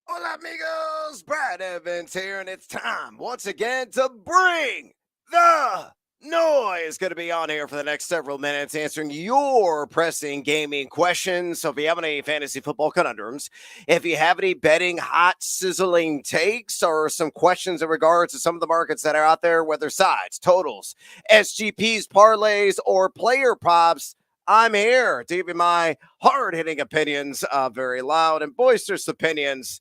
Hola, amigos. Brad Evans here, and it's time once again to bring the noise. Going to be on here for the next several minutes answering your pressing gaming questions. So, if you have any fantasy football conundrums, if you have any betting hot sizzling takes, or some questions in regards to some of the markets that are out there, whether sides, totals, SGPs, parlays, or player props, I'm here to give you my hard hitting opinions, very loud and boisterous opinions,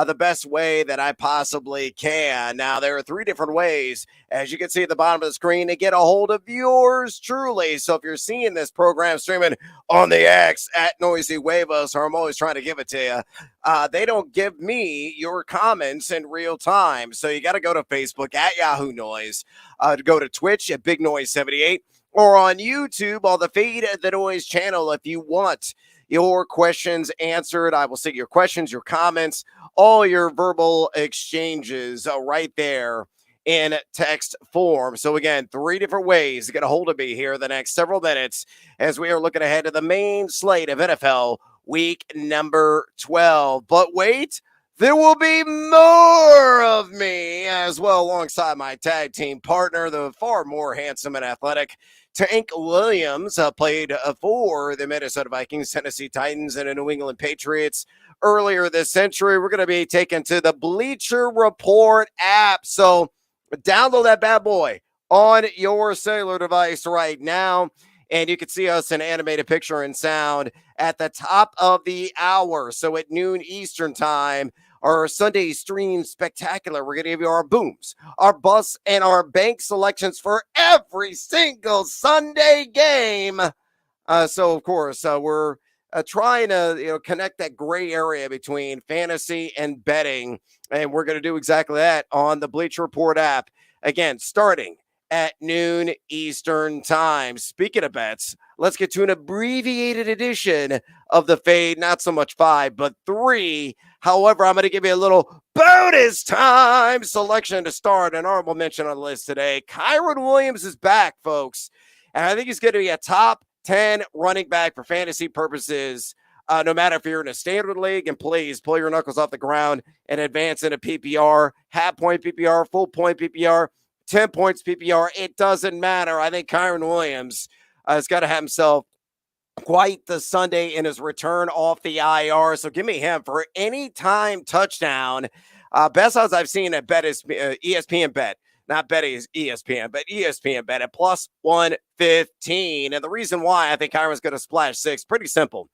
the best way that I possibly can. Now, there are three different ways, as you can see at the bottom of the screen, to get a hold of yours truly. So if you're seeing this program streaming on the X at Noisy Huevos, or I'm always trying to give it to you, they don't give me your comments in real time. So you got to go to Facebook at Yahoo Noise, to go to Twitch at Big Noise 78, or on YouTube on the Fade the Noise channel if you want your questions answered. I will see your questions, your comments, all your verbal exchanges right there in text form. So again, three different ways to get a hold of me here the next several minutes as we are looking ahead to the main slate of NFL week number 12. But wait, there will be more of me as well alongside my tag team partner, the far more handsome and athletic Tank Williams, played for the Minnesota Vikings, Tennessee Titans, and the New England Patriots earlier this century. We're going to be taken to the Bleacher Report app. So download that bad boy on your cellular device right now, and you can see us in animated picture and sound at the top of the hour. So at noon Eastern time, our Sunday stream spectacular, we're going to give you our booms, our busts, and our bank selections for every single Sunday game. So, of course, we're trying to connect that gray area between fantasy and betting, and we're going to do exactly that on the Bleacher Report app. Again, starting at noon Eastern time. Speaking of bets, let's get to an abbreviated edition of the Fade. Not so much 5, but 3. However, I'm going to give you a little bonus time selection to start. An honorable mention on the list today. Kyren Williams is back, folks. And I think he's going to be a top 10 running back for fantasy purposes. No matter if you're in a standard league, and please pull your knuckles off the ground and advance in a PPR, half point PPR, full point PPR, 10 points PPR. It doesn't matter. I think Kyren Williams has got to have himself quite the Sunday in his return off the IR. So give me him for any time touchdown. Best odds I've seen at bet is ESPN bet. Not bet is ESPN, but ESPN bet at plus 115. And the reason why I think Kyron's going to splash 6, pretty simple.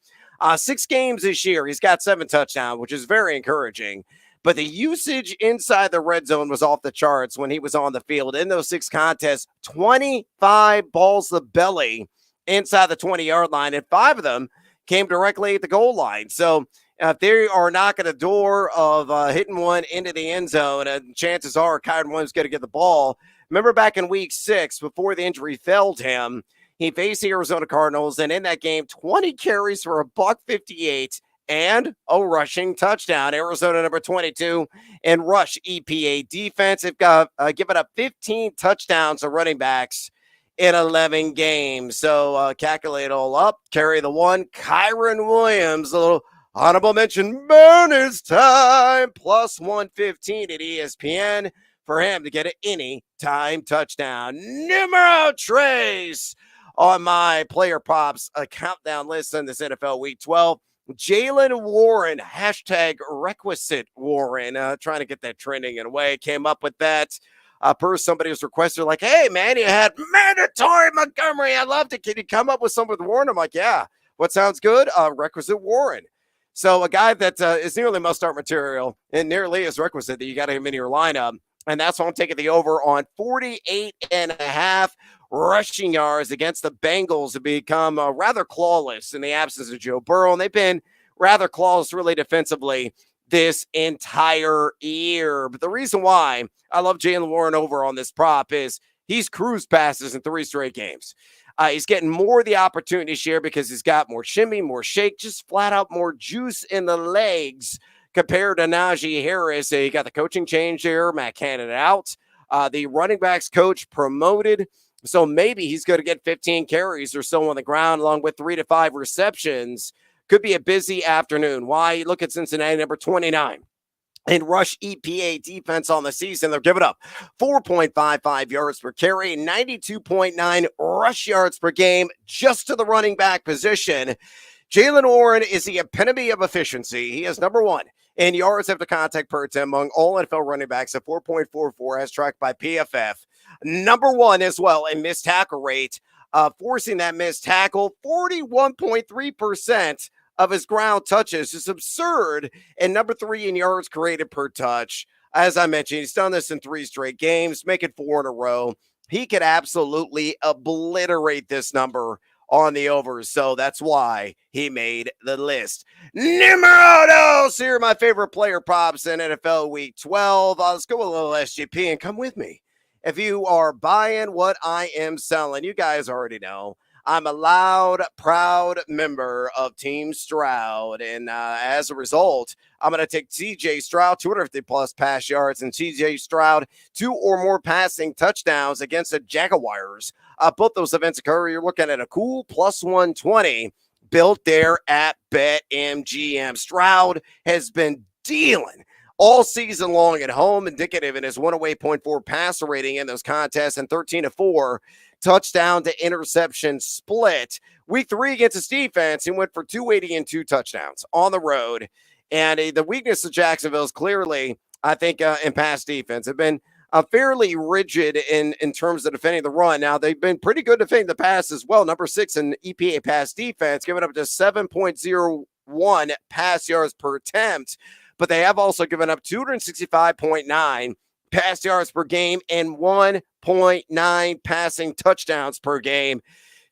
6 games this year, he's got 7 touchdowns, which is very encouraging. But the usage inside the red zone was off the charts when he was on the field. In those 6 contests, 25 balls to belly inside the 20-yard line, and 5 of them came directly at the goal line. So if they are knocking a door of hitting one into the end zone, chances are Kyren Williams going to get the ball. Remember back in week 6, before the injury failed him, he faced the Arizona Cardinals, and in that game, 20 carries for $158 and a rushing touchdown. Arizona number 22 in rush EPA defense. They've got given up 15 touchdowns to running backs in 11 games. So calculate it all up, carry the one. Kyren Williams, a little honorable mention bonus time, plus 115 at ESPN for him to get an anytime touchdown. Numero tres on my player props countdown list in this NFL Week 12. Jaylen Warren, hashtag requisite Warren, trying to get that trending in a way. Came up with that per somebody was requested, like, hey, man, you had mandatory Montgomery. I'd love to. Can you come up with some with Warren? I'm like, yeah. What sounds good? Requisite Warren. So a guy that is nearly must-start material and nearly as requisite that you got him in your lineup. And that's why I'm taking the over on 48.5 rushing yards against the Bengals to become rather clawless in the absence of Joe Burrow. And they've been rather clawless really defensively this entire year. But the reason why I love Jaylen Warren over on this prop is he's cruised passes in 3 straight games. He's getting more of the opportunity share because he's got more shimmy, more shake, just flat out more juice in the legs compared to Najee Harris. He got the coaching change here, Matt Cannon out. The running backs coach promoted. So maybe he's going to get 15 carries or so on the ground along with 3 to 5 receptions. Could be a busy afternoon. Why? Look at Cincinnati, number 29 in rush EPA defense on the season. They're giving up 4.55 yards per carry, 92.9 rush yards per game just to the running back position. Jalen Warren is the epitome of efficiency. He is number one in yards after contact per attempt among all NFL running backs at 4.44 as tracked by PFF. Number one as well in missed tackle rate, forcing that missed tackle 41.3% of his ground touches is absurd. And number three in yards created per touch. As I mentioned, he's done this in 3 straight games, making 4 in a row. He could absolutely obliterate this number on the overs. So that's why he made the list. Numero dos. Here are my favorite player props in NFL Week 12. Let's go a little SGP and come with me. If you are buying what I am selling, you guys already know I'm a loud, proud member of Team Stroud. And as a result, I'm going to take CJ Stroud, 250 plus pass yards, and CJ Stroud, 2 or more passing touchdowns against the Jaguars. Both those events occur. You're looking at a cool plus 120 built there at BetMGM. Stroud has been dealing all season long at home, indicative in his 108.4 passer rating in those contests and 13-4 touchdown to interception split. Week 3 against his defense, he went for 280 and 2 touchdowns on the road. And the weakness of Jacksonville is clearly, I think, in pass defense. Have been fairly rigid in terms of defending the run. Now, they've been pretty good defending the pass as well. Number 6 in EPA pass defense, giving up to 7.01 pass yards per attempt. But they have also given up 265.9 pass yards per game and 1.9 passing touchdowns per game.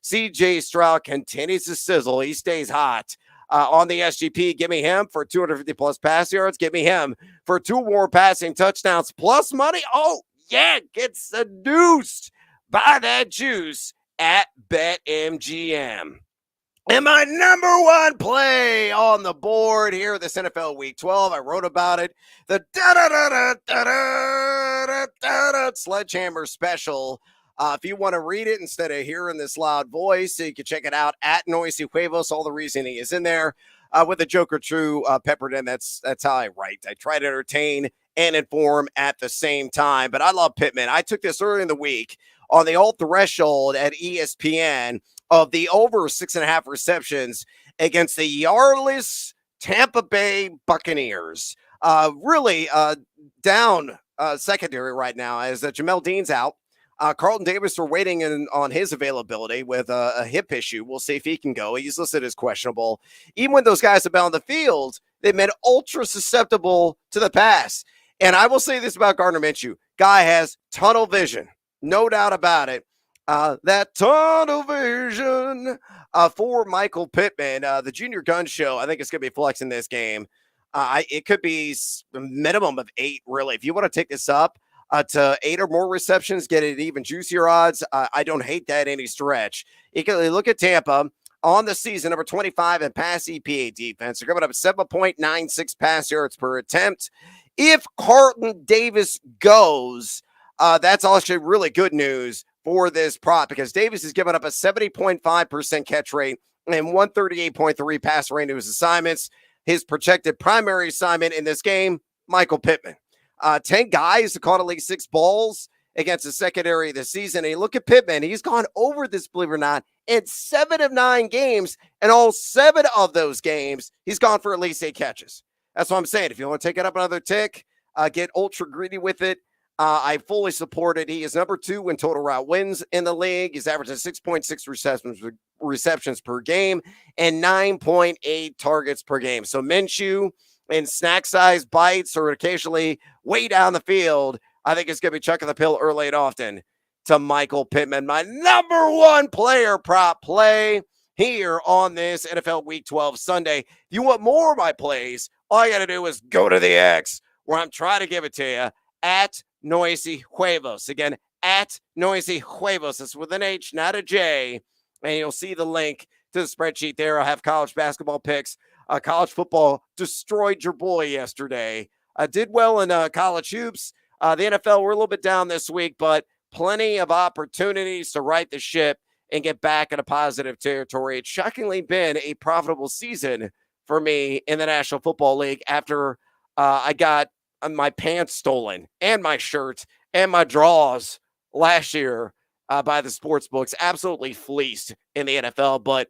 CJ Stroud continues to sizzle. He stays hot. On the SGP, give me him for 250 plus pass yards. Give me him for 2 more passing touchdowns plus money. Oh, yeah, get seduced by that juice at BetMGM. And my number one play on the board here this NFL Week 12, I wrote about it, the Sledgehammer Special. If you want to read it instead of hearing this loud voice, you can check it out at Noisy Huevos. All the reasoning is in there with the Joker True peppered in. That's how I write. I try to entertain and inform at the same time. But I love Pittman. I took this early in the week on the Alt Threshold at ESPN of the over 6.5 receptions against the yarless Tampa Bay Buccaneers. Really down secondary right now as Jamel Dean's out. Carlton Davis, we're waiting on his availability with a hip issue. We'll see if he can go. He's listed as questionable. Even when those guys have been on the field, they've been ultra susceptible to the pass. And I will say this about Gardner Minshew. Guy has tunnel vision. No doubt about it. That tunnel vision for Michael Pittman. The Junior Gun Show, I think it's going to be flexing this game. It could be a minimum of 8, really. If you want to take this up to 8 or more receptions, get it even juicier odds. I don't hate that any stretch. You can look at Tampa on the season, number 25 in pass EPA defense. They're coming up 7.96 pass yards per attempt. If Carlton Davis goes, that's actually really good news for this prop because Davis has given up a 70.5% catch rate and 138.3 pass rate to his assignments. His projected primary assignment in this game, Michael Pittman. 10 guys who caught at least 6 balls against the secondary this season. And you look at Pittman, he's gone over this, believe it or not, in 7 of 9 games. And all 7 of those games, he's gone for at least 8 catches. That's what I'm saying. If you want to take it up another tick, get ultra greedy with it. I fully support it. He is number 2 in total route wins in the league. He's averaging 6.6 receptions per game and 9.8 targets per game. So Minshew in snack size bites or occasionally way down the field, I think it's going to be chucking the pill early and often to Michael Pittman, my number 1 player prop play here on this NFL Week 12 Sunday. If you want more of my plays, all you got to do is go to the X where I'm trying to give it to you at Noisy Huevos. Again, at Noisy Huevos. It's with an H, not a J. And you'll see the link to the spreadsheet there. I'll have college basketball picks. College football destroyed your boy yesterday. Did well in college hoops. The NFL, we're a little bit down this week, but plenty of opportunities to right the ship and get back in a positive territory. It's shockingly been a profitable season for me in the National Football League after I got my pants stolen and my shirt and my draws last year by the sports books. Absolutely fleeced in the NFL, but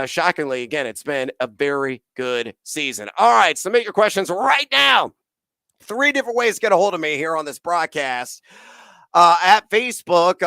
shockingly, again, it's been a very good season. All right, submit your questions right now. 3 different ways to get a hold of me here on this broadcast. At Facebook,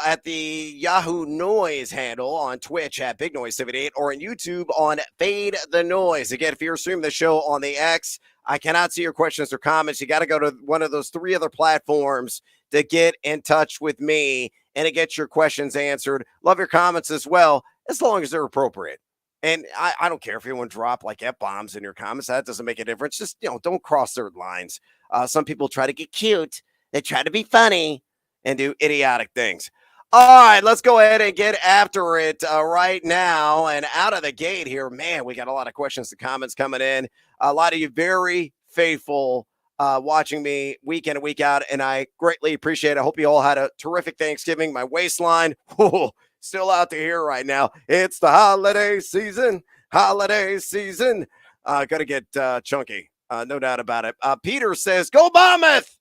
at the Yahoo Noise handle, on Twitch at Big Noise 78, or on YouTube on Fade the Noise. Again, if you're streaming the show on the X, I cannot see your questions or comments. You got to go to one of those 3 other platforms to get in touch with me and to get your questions answered. Love your comments as well, as long as they're appropriate. And I don't care if you want to drop like F-bombs in your comments. That doesn't make a difference. Just, don't cross certain lines. Some people try to get cute. They try to be funny and do idiotic things. All right, let's go ahead and get after it right now. And out of the gate here, man, we got a lot of questions and comments coming in. A lot of you very faithful watching me week in and week out, and I greatly appreciate it. I hope you all had a terrific Thanksgiving. My waistline, still out to here right now. It's the holiday season. Got to get chunky, no doubt about it. Peter says, go Monmouth!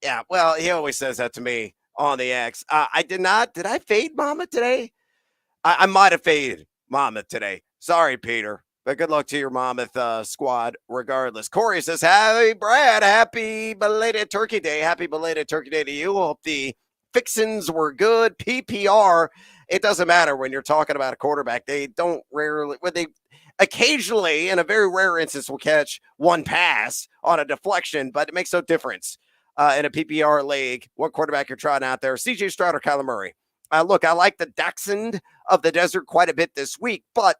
Yeah, well, he always says that to me on the X. I did not. Did I fade Monmouth today? I might have faded Monmouth today. Sorry, Peter. But good luck to your Monmouth squad regardless. Corey says, hey, Brad, happy belated Turkey Day. Happy belated Turkey Day to you. Hope the fixins were good. PPR, it doesn't matter when you're talking about a quarterback. They don't rarely, when they occasionally, in a very rare instance, will catch one pass on a deflection, but it makes no difference. In a PPR league, what quarterback you're trying out there, CJ Stroud or Kyler Murray. Look, I like the Dachshund of the Desert quite a bit this week, but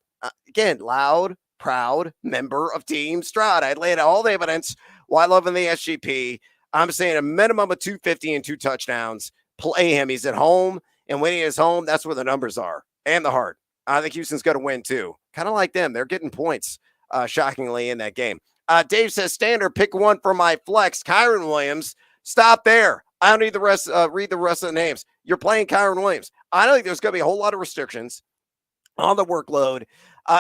again, loud, proud member of Team Stroud. I laid out all the evidence why loving the SGP. I'm saying a minimum of 250 and 2 touchdowns. Play him. He's at home, and when he is home, that's where the numbers are and the heart. I think Houston's going to win too. Kind of like them. They're getting points, shockingly, in that game. Dave says, standard, pick one for my flex. Kyron Williams. Stop there. I don't need the rest. Read the rest of the names. You're playing Kyron Williams. I don't think there's going to be a whole lot of restrictions on the workload.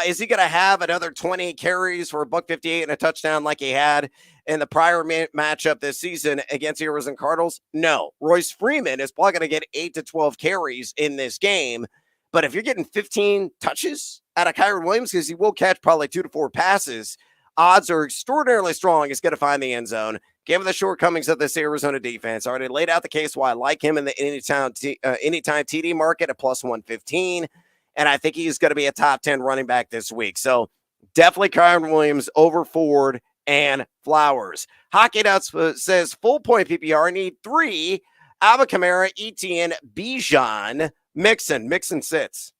Is he going to have another 20 carries for $158 and a touchdown like he had in the prior matchup this season against the Arizona Cardinals? No. Royce Freeman is probably going to get 8 to 12 carries in this game. But if you're getting 15 touches out of Kyron Williams, because he will catch probably 2 to 4 passes, odds are extraordinarily strong he's going to find the end zone. Given the shortcomings of this Arizona defense, I already laid out the case why I like him in the anytime TD market at plus 115. And I think he's going to be a top 10 running back this week. So definitely Kyron Williams over Ford and Flowers. Hockey Nuts says full point PPR. I need 3. Alvin Kamara, Etienne, Bijan, Mixon sits.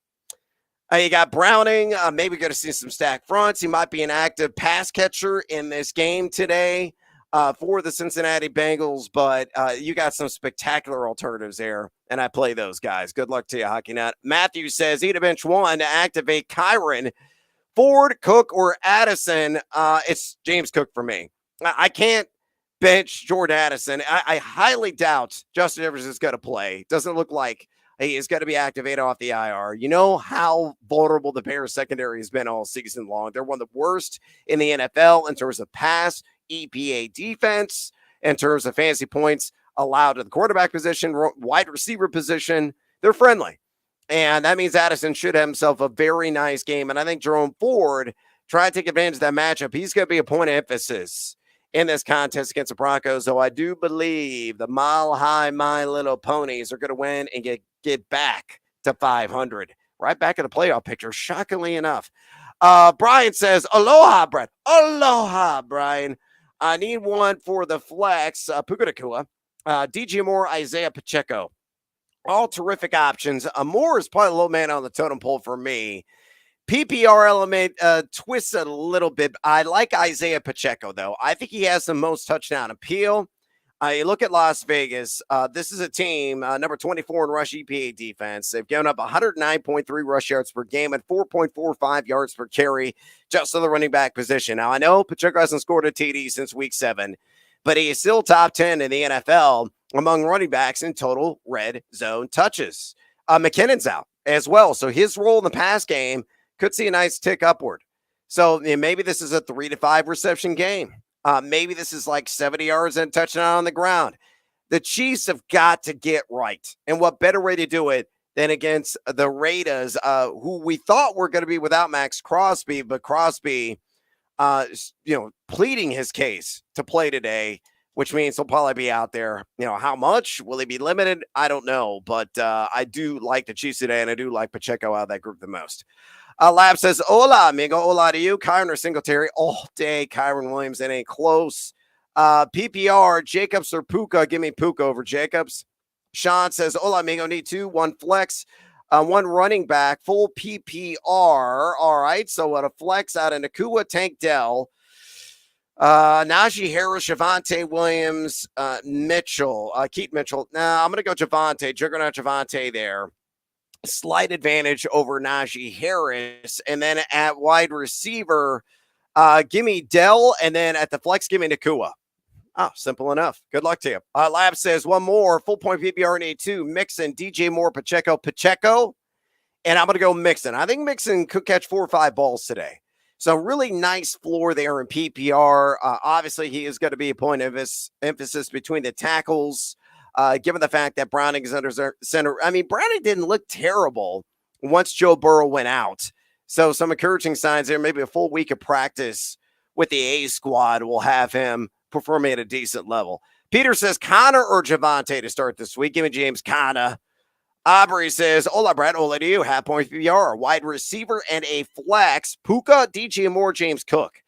You got Browning. Maybe going to see some stack fronts. He might be an active pass catcher in this game today for the Cincinnati Bengals, but you got some spectacular alternatives there, and I play those guys. Good luck to you, Hockey Nut. Matthew says, eat a bench 1 to activate Kyron, Ford, Cook, or Addison. It's James Cook for me. I can't bench Jordan Addison. I highly doubt Justin Evers is going to play. Doesn't look like he is going to be activated off the IR. You know how vulnerable the Bears secondary has been all season long. They're one of the worst in the NFL in terms of pass EPA defense, in terms of fantasy points allowed to the quarterback position, wide receiver position. They're friendly. And that means Addison should have himself a very nice game. And I think Jerome Ford, try to take advantage of that matchup. He's going to be a point of emphasis in this contest against the Broncos. So I do believe the Mile High My Little Ponies are going to win and get back to 500. Right back in the playoff picture, shockingly enough. Brian says, aloha, Brad. Aloha, Brian. I need one for the flex. Puka Nacua, DJ Moore, Isaiah Pacheco. All terrific options. Moore is probably a low man on the totem pole for me. PPR element twists a little bit. I like Isaiah Pacheco, though. I think he has the most touchdown appeal. You look at Las Vegas. This is a team, number 24 in rush EPA defense. They've given up 109.3 rush yards per game and 4.45 yards per carry just to the running back position. Now, I know Pacheco hasn't scored a TD since week 7, but he is still top 10 in the NFL among running backs in total red zone touches. McKinnon's out as well, so his role in the pass game could see a nice tick upward. So maybe this is a 3 to 5 reception game. Maybe this is like 70 yards and a touchdown on the ground. The Chiefs have got to get right. And what better way to do it than against the Raiders, who we thought were going to be without Max Crosby, but Crosby, pleading his case to play today, which means he'll probably be out there. How much will he be limited? I don't know, but I do like the Chiefs today, and I do like Pacheco out of that group the most. Lab says, hola, amigo. Hola to you. Kyron or Singletary all day. Kyron Williams, it ain't close. PPR, Jacobs or Puka. Give me Puka over Jacobs. Sean says, hola, amigo. Need 2, 1 flex, 1 running back, full PPR. All right. So what a flex out of Nakua, Tank Dell, Najee Harris, Javonte Williams, Mitchell, Keith Mitchell. Nah, I'm going to go Javonte, Juggernaut Javonte there. Slight advantage over Najee Harris. And then at wide receiver, give me Dell. And then at the flex, give me Nakua. Oh, simple enough. Good luck to you. Lab says one more. Full point PPR need 2. Mixon, DJ Moore, Pacheco. And I'm going to go Mixon. I think Mixon could catch 4 or 5 balls today. So really nice floor there in PPR. Obviously, he is going to be a point of emphasis between the tackles. Given the fact that Browning is under center. I mean, Browning didn't look terrible once Joe Burrow went out. So some encouraging signs there. Maybe a full week of practice with the A squad will have him performing at a decent level. Peter says Connor or Javonte to start this week. Give me James Conner. Aubrey says, hola, Brad. Hola to you. Half point PPR, wide receiver and a flex. Puka, DJ Moore, James Cook.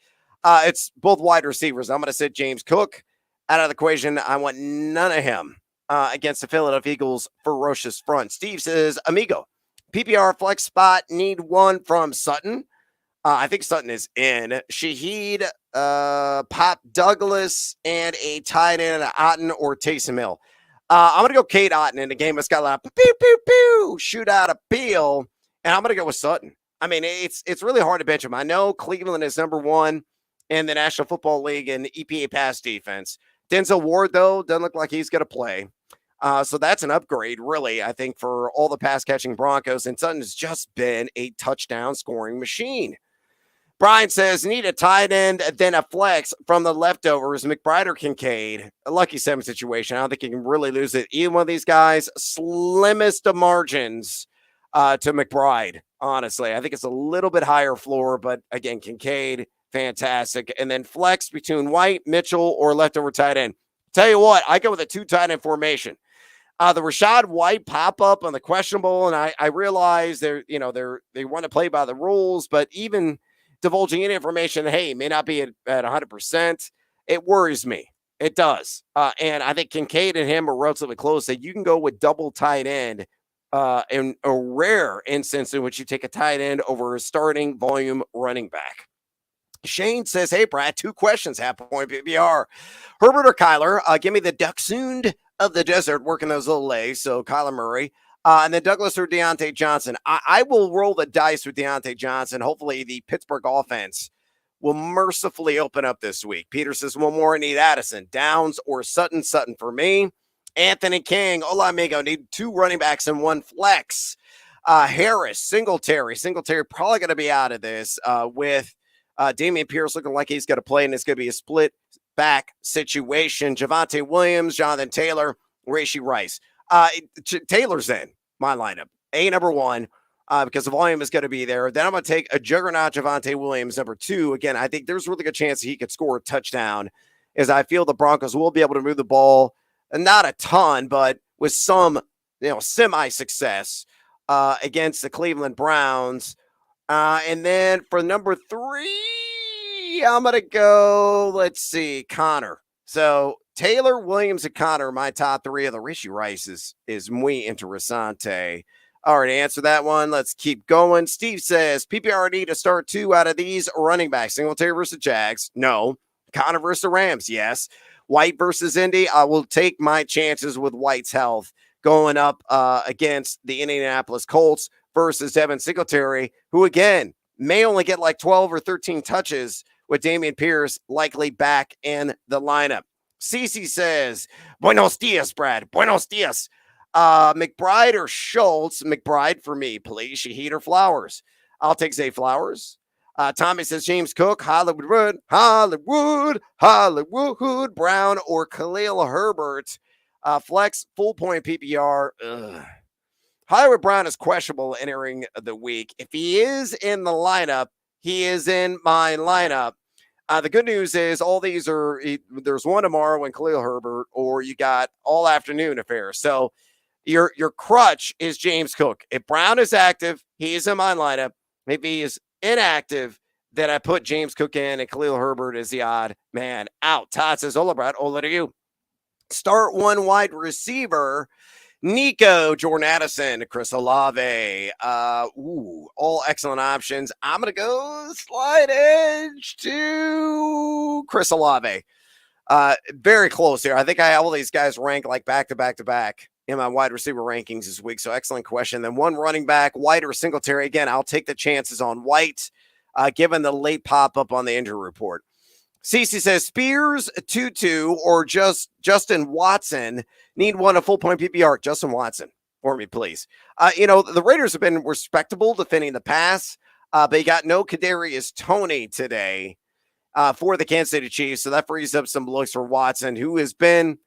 It's both wide receivers. I'm going to sit James Cook out of the equation. I want none of him. Against the Philadelphia Eagles' ferocious front. Steve says, amigo, PPR flex spot, need 1 from Sutton. I think Sutton is in. Shaheed, Pop Douglas, and a tight end, Otten or Taysom Hill. I'm going to go Kate Otten in the game that's got a lot of pew, shootout appeal, and I'm going to go with Sutton. I mean, it's really hard to bench him. I know Cleveland is number 1 in the National Football League in EPA pass defense. Denzel Ward, though, doesn't look like he's going to play. So that's an upgrade, really, I think, for all the pass-catching Broncos. And Sutton has just been a touchdown scoring machine. Brian says, need a tight end, then a flex from the leftovers, McBride or Kincaid. A lucky 7 situation. I don't think you can really lose it. Either one of these guys, slimmest of margins to McBride, honestly. I think it's a little bit higher floor, but again, Kincaid, fantastic. And then flex between White, Mitchell, or leftover tight end. Tell you what, I go with a 2 tight end formation. The Rashad White pop up on the questionable, and I realize they want to play by the rules, but even divulging any information, hey, may not be at 100%, it worries me. It does. And I think Kincaid and him are relatively close. That you can go with double tight end in a rare instance in which you take a tight end over a starting volume running back. Shane says, hey, Brad, 2 questions, half point PPR. Herbert or Kyler? Give me the Dachshund of the desert working those little legs. So Kyler Murray. And then Douglas or Deontay Johnson. I will roll the dice with Deontay Johnson. Hopefully the Pittsburgh offense will mercifully open up this week. Peter says, one more, need Addison. Downs or Sutton? Sutton for me. Anthony King. Hola, amigo. Need 2 running backs and 1 flex. Harris, Singletary. Singletary probably going to be out of this with Damian Pierce looking like he's going to play, and it's going to be a split back situation. Javonte Williams, Jonathan Taylor, Rashee Rice. Taylor's in my lineup. Number 1, because the volume is going to be there. Then I'm going to take a juggernaut Javonte Williams, number 2. Again, I think there's a really good chance he could score a touchdown, as I feel the Broncos will be able to move the ball, not a ton, but with some, semi-success against the Cleveland Browns. And then for number 3, I'm going to go, let's see, Connor. So Taylor, Williams, and Connor, my top 3 of the Rashee Rice is muy interesante. All right, answer that one. Let's keep going. Steve says, PPR need to start 2 out of these running backs. Singletary versus Jags? No. Connor versus the Rams? Yes. White versus Indy? I will take my chances with White's health going up against the Indianapolis Colts versus Devin Singletary, who, again, may only get like 12 or 13 touches with Damian Pierce likely back in the lineup. Cece says, buenos dias, Brad. Buenos dias. McBride or Schultz? McBride for me, please. Shaheed or Flowers? I'll take Zay Flowers. Tommy says James Cook, Hollywood, Brown, or Khalil Herbert. Flex, full point PPR. Ugh. Hollywood Brown is questionable entering the week. If he is in the lineup, he is in my lineup. The good news is all these are, there's one tomorrow in Khalil Herbert, or you got all afternoon affairs. So your crutch is James Cook. If Brown is active, he is in my lineup. If he is inactive, then I put James Cook in, and Khalil Herbert is the odd man out. Todd says, Ola, Brad, Ola to you. Start one wide receiver. Nico, Jordan Addison, Chris Olave. All excellent options. I'm going to go slide edge to Chris Olave. Very close here. I think I have all these guys ranked like back to back in my wide receiver rankings this week. So excellent question. Then one running back, White or Singletary. Again, I'll take the chances on White, given the late pop-up on the injury report. Cece says Spears, Tutu, or just Justin Watson. Need one a full point PPR. Justin Watson for me, please. The Raiders have been respectable defending the pass, but you got no Kadarius Toney today for the Kansas City Chiefs. So that frees up some looks for Watson, who has been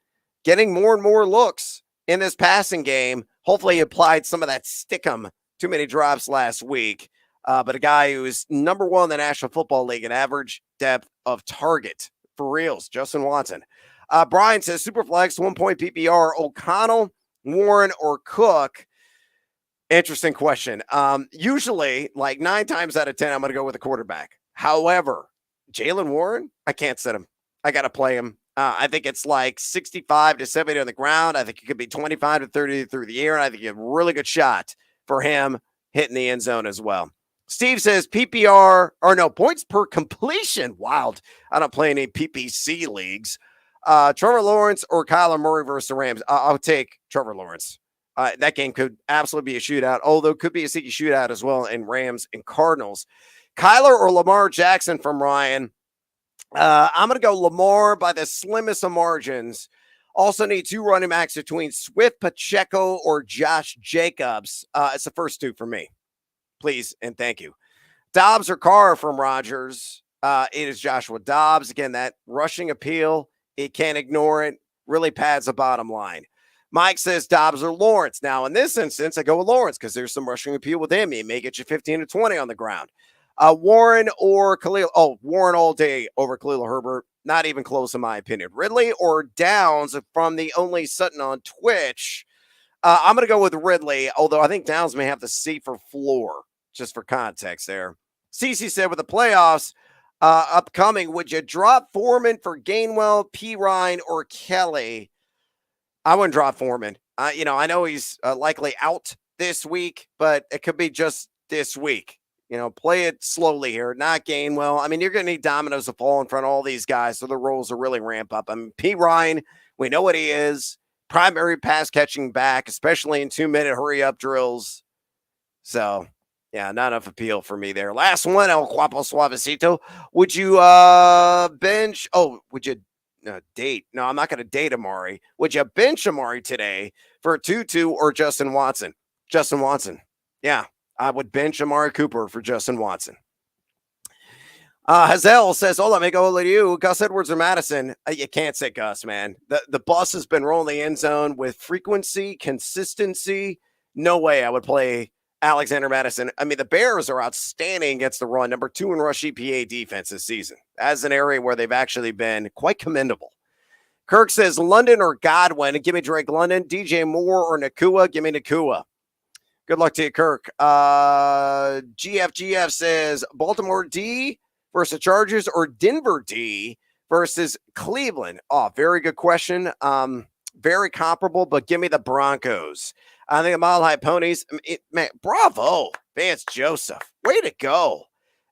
getting more and more looks in this passing game. Hopefully he applied some of that stickum, too many drops last week. But a guy who is number one in the National Football League in average depth of target. For reals, Justin Watson. Brian says Superflex, 1 point PPR, O'Connell, Warren, or Cook. Interesting question. Usually, like 9 times out of 10, I'm going to go with a quarterback. However, Jaylen Warren, I can't sit him. I got to play him. I think it's like 65 to 70 on the ground. I think it could be 25 to 30 through the air. And I think you have a really good shot for him hitting the end zone as well. Steve says PPR, or no, points per completion. Wild. I don't play any PPC leagues. Trevor Lawrence or Kyler Murray versus the Rams. I'll take Trevor Lawrence. That game could absolutely be a shootout, although it could be a sneaky shootout as well in Rams and Cardinals. Kyler or Lamar Jackson from Ryan. I'm going to go Lamar by the slimmest of margins. Also need 2 running backs between Swift, Pacheco, or Josh Jacobs. It's the first 2 for me. Please and thank you. Dobbs or Carr from Rodgers. It is Joshua Dobbs. Again, that rushing appeal, it can't ignore it. Really pads the bottom line. Mike says Dobbs or Lawrence. Now, in this instance, I go with Lawrence because there's some rushing appeal with him. He may get you 15 to 20 on the ground. Warren or Khalil. Warren all day over Khalil Herbert. Not even close in my opinion. Ridley or Downs from the Only Sutton on Twitch. I'm going to go with Ridley, although I think Downs may have the safer floor, just for context there. Cece said with the playoffs upcoming, would you drop Foreman for Gainwell, Pirine, or Kelly? I wouldn't drop Foreman. I know he's likely out this week, but it could be just this week. Play it slowly here, not Gainwell. I mean, you're going to need dominoes to fall in front of all these guys, so the roles will really ramp up. I mean, Pirine, we know what he is. Primary pass catching back, especially in 2-minute hurry up drills. So, yeah, not enough appeal for me there. Last one, El Guapo Suavecito. Would you bench? Would you date? No, I'm not going to date Amari. Would you bench Amari today for Tutu or Justin Watson? Justin Watson. Yeah, I would bench Amari Cooper for Justin Watson. Hazel says, hola, amigo, hola to you. Gus Edwards or Madison? You can't say Gus, man. The bus has been rolling the end zone with frequency, consistency. No way I would play Alexander Madison. I mean, the Bears are outstanding against the run. Number 2 in rush EPA defense this season. That's an area where they've actually been quite commendable. Kirk says, London or Godwin? Give me Drake London. DJ Moore or Nakua? Give me Nakua. Good luck to you, Kirk. GFGF says, Baltimore D versus Chargers or Denver D versus Cleveland? Very good question. Very comparable, but give me the Broncos. I think the Mile High Ponies, bravo, Vance Joseph. Way to go.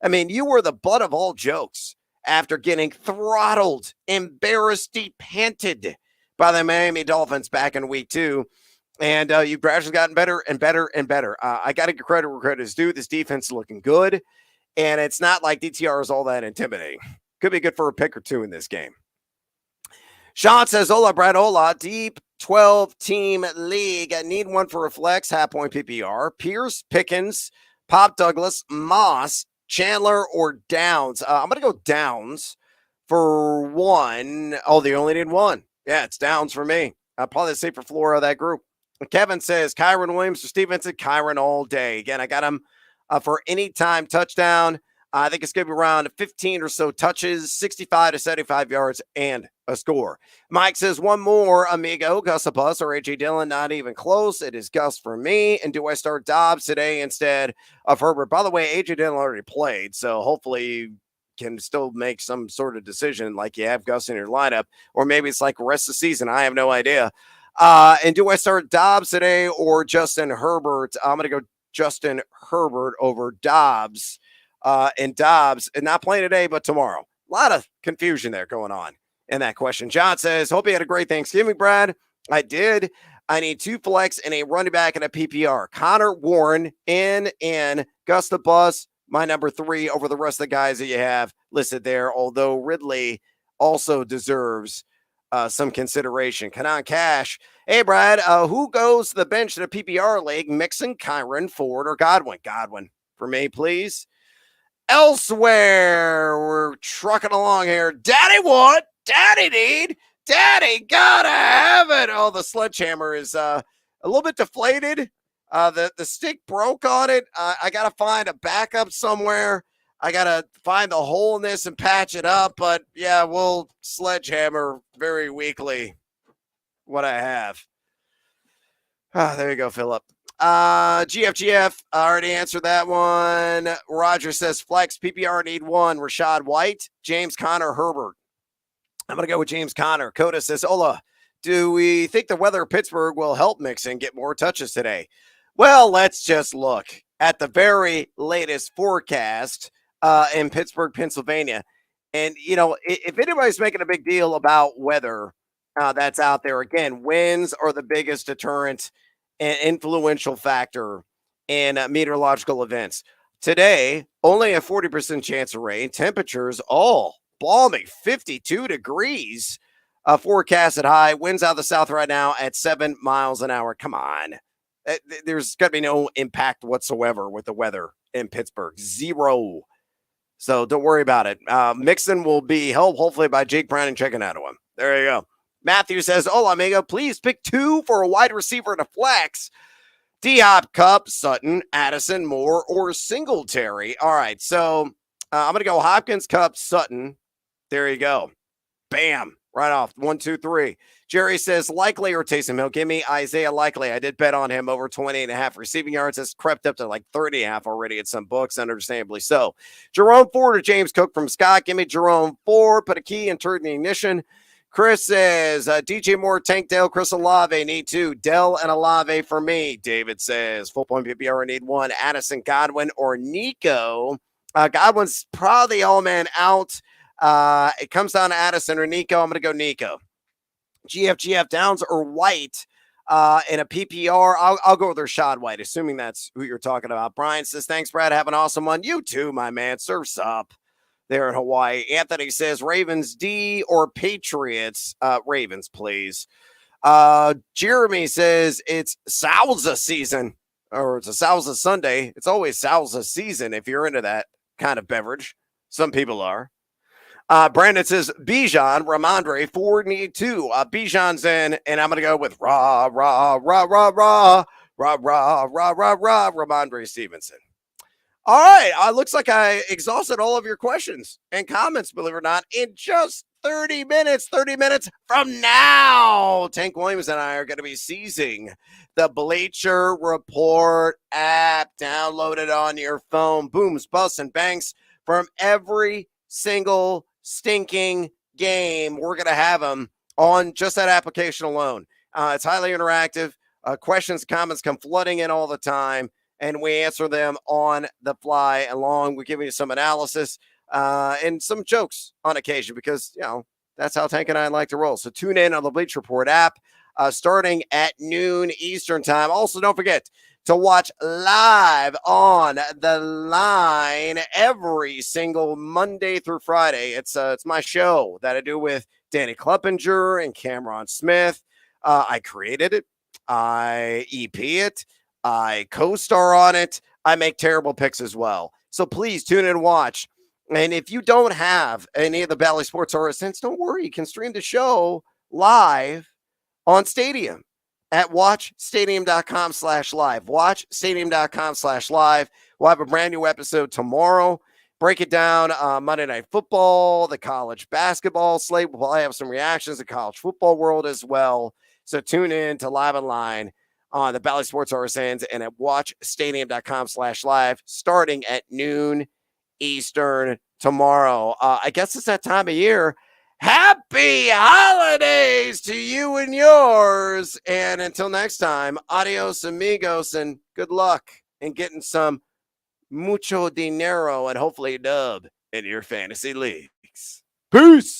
I mean, you were the butt of all jokes after getting throttled, embarrassed, depanted by the Miami Dolphins back in week 2. And you've gradually gotten better and better and better. I got to give credit where credit is due. This defense is looking good. And it's not like DTR is all that intimidating. Could be good for a pick or 2 in this game. Sean says, hola, Brad, hola. Deep 12-team league. I need one for a flex, half-point PPR. Pierce, Pickens, Pop Douglas, Moss, Chandler or Downs? I'm going to go Downs for one. Oh, they only need one. Yeah, it's Downs for me. Probably the safer floor of that group. Kevin says Kyron Williams or Steve Vincent. Kyron all day. Again, I got him for anytime touchdown. I think it's going to be around 15 or so touches, 65 to 75 yards, and a score. Mike says one more, amigo. Gus a bus or A.J. Dillon, not even close. It is Gus for me. And do I start Dobbs today instead of Herbert? By the way, A.J. Dillon already played, so hopefully you can still make some sort of decision like you have Gus in your lineup, or maybe it's like the rest of the season. I have no idea. And do I start Dobbs today or Justin Herbert? I'm going to go Justin Herbert over Dobbs. And Dobbs, and not playing today, but tomorrow. A lot of confusion there going on in that question. John says, hope you had a great Thanksgiving, Brad. I did. I need 2 flex and a running back and a PPR. Connor Warren in and Gus the Bus, my number 3 over the rest of the guys that you have listed there, although Ridley also deserves some consideration. Kanan Cash. Hey, Brad, who goes to the bench in a PPR league? Mixon, Kyron, Ford, or Godwin? Godwin for me, please. Elsewhere, we're trucking along here. Daddy what? Daddy need? Daddy gotta have it. Oh, the sledgehammer is a little bit deflated. The stick broke on it. I gotta find a backup somewhere. I gotta find the hole in this and patch it up. But yeah, we'll sledgehammer very weakly what I have. There you go, Philip. GFGF, I already answered that one. Roger says flex PPR need 1. Rashad White, James Conner, Herbert. I'm going to go with James Conner. Coda says, Ola, do we think the weather of Pittsburgh will help Mixon get more touches today? Well, let's just look at the very latest forecast in Pittsburgh, Pennsylvania. And, you know, if anybody's making a big deal about weather that's out there, again, winds are the biggest deterrent and influential factor in meteorological events. Today, only a 40% chance of rain. Temperatures all balmy, 52 degrees. Forecasted high. Winds out of the south right now at 7 miles an hour. Come on. There's got to be no impact whatsoever with the weather in Pittsburgh. 0. So don't worry about it. Mixon will be helped hopefully by Jake Brown and checking out of him. There you go. Matthew says, hola, amigo, please pick 2 for a wide receiver and a flex. D-Hop, Cup, Sutton, Addison, Moore, or Singletary. All right, so I'm going to go Hopkins, Cup, Sutton. There you go. Bam. Right off. 1, 2, 3. Jerry says, likely or Taysom Hill. Give me Isaiah Likely. I did bet on him over 28.5 receiving yards. Has crept up to like 30.5 already at some books, understandably so. Jerome Ford or James Cook from Scott. Give me Jerome Ford. Put a key and turn the ignition. Chris says, DJ Moore, Tank Dell, Chris Olave need 2. Dell and Olave for me. David says, full point PPR need 1. Addison, Godwin, or Nico. Godwin's probably all man out. It comes down to Addison or Nico. I'm going to go Nico. GFGF, Downs or White in a PPR. I'll go with Rashad White, assuming that's who you're talking about. Brian says, thanks, Brad. Have an awesome one. You too, my man. Surf's up there in Hawaii. Anthony says Ravens D or Patriots. Ravens, please. Jeremy says it's Salsa season, or it's a Salsa Sunday. It's always Salsa season if you're into that kind of beverage. Some people are. Brandon says Bijan, Ramondre, Ford need 2. Bijan's in, and I'm going to go with Ramondre Stevenson. All right. Looks like I exhausted all of your questions and comments, believe it or not, in just 30 minutes. 30 minutes from now, Tank Williams and I are going to be seizing the Bleacher Report app. Download it on your phone. Booms, busts, and banks from every single stinking game. We're going to have them on just that application alone. It's highly interactive. Questions, comments come flooding in all the time, and we answer them on the fly along. We're giving you some analysis and some jokes on occasion because, you know, that's how Tank and I like to roll. So tune in on the Bleacher Report app starting at noon Eastern time. Also, don't forget to watch live on the line every single Monday through Friday. It's my show that I do with Danny Kleppinger and Cameron Smith. I created it. I EP it. I co-star on it. I make terrible picks as well. So please tune in and watch. And if you don't have any of the Bally Sports RSNs, don't worry. You can stream the show live on Stadium at watchstadium.com/live. Watchstadium.com/live. We'll have a brand new episode tomorrow. Break it down Monday Night Football, the college basketball slate. We'll have some reactions to college football world as well. So tune in to Live Online on the Bally Sports RSNs and at watchstadium.com/live starting at noon Eastern tomorrow. I guess it's that time of year. Happy holidays to you and yours. And until next time, adios, amigos, and good luck in getting some mucho dinero and hopefully a dub in your fantasy leagues. Peace.